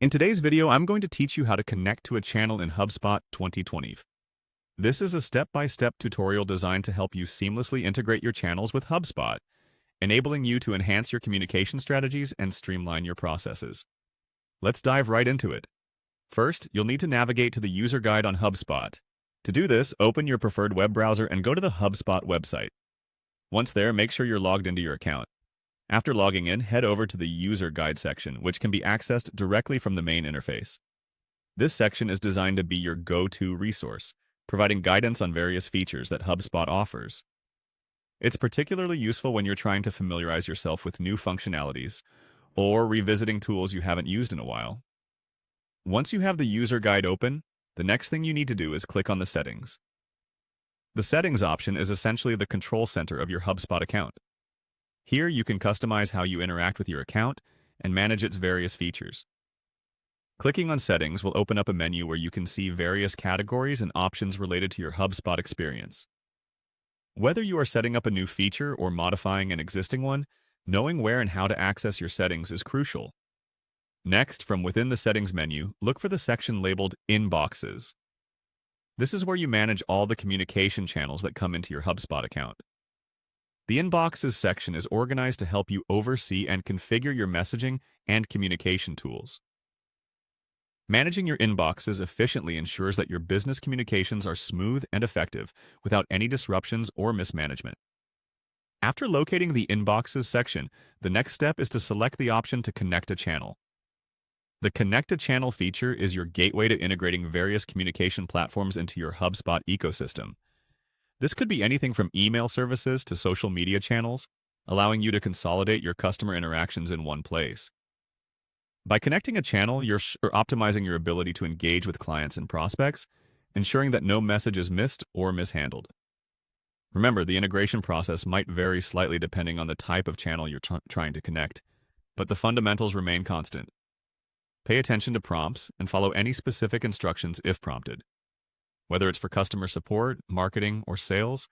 In today's video, I'm going to teach you how to connect to a channel in HubSpot 2020. This is a step-by-step tutorial designed to help you seamlessly integrate your channels with HubSpot, enabling you to enhance your communication strategies and streamline your processes. Let's dive right into it. First, you'll need to navigate to the user guide on HubSpot. To do this, open your preferred web browser and go to the HubSpot website. Once there, make sure you're logged into your account. After logging in, head over to the User Guide section, which can be accessed directly from the main interface. This section is designed to be your go-to resource, providing guidance on various features that HubSpot offers. It's particularly useful when you're trying to familiarize yourself with new functionalities or revisiting tools you haven't used in a while. Once you have the User Guide open, the next thing you need to do is click on the Settings. The Settings option is essentially the control center of your HubSpot account. Here, you can customize how you interact with your account and manage its various features. Clicking on Settings will open up a menu where you can see various categories and options related to your HubSpot experience. Whether you are setting up a new feature or modifying an existing one, knowing where and how to access your settings is crucial. Next, from within the Settings menu, look for the section labeled Inboxes. This is where you manage all the communication channels that come into your HubSpot account. The Inboxes section is organized to help you oversee and configure your messaging and communication tools. Managing your inboxes efficiently ensures that your business communications are smooth and effective without any disruptions or mismanagement. After locating the Inboxes section, the next step is to select the option to connect a channel. The Connect a Channel feature is your gateway to integrating various communication platforms into your HubSpot ecosystem. This could be anything from email services to social media channels, allowing you to consolidate your customer interactions in one place. By connecting a channel, you're optimizing your ability to engage with clients and prospects, ensuring that no message is missed or mishandled. Remember, the integration process might vary slightly depending on the type of channel you're trying to connect, but the fundamentals remain constant. Pay attention to prompts and follow any specific instructions if prompted. Whether it's for customer support, marketing, or sales,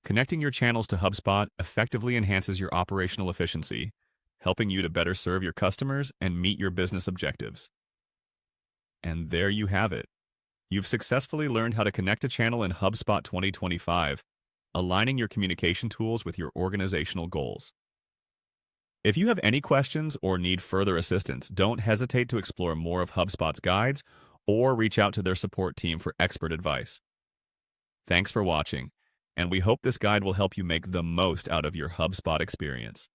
connecting your channels to HubSpot effectively enhances your operational efficiency, helping you to better serve your customers and meet your business objectives. And there you have it. You've successfully learned how to connect a channel in HubSpot 2025, aligning your communication tools with your organizational goals. If you have any questions or need further assistance, don't hesitate to explore more of HubSpot's guides or reach out to their support team for expert advice. Thanks for watching, and we hope this guide will help you make the most out of your HubSpot experience.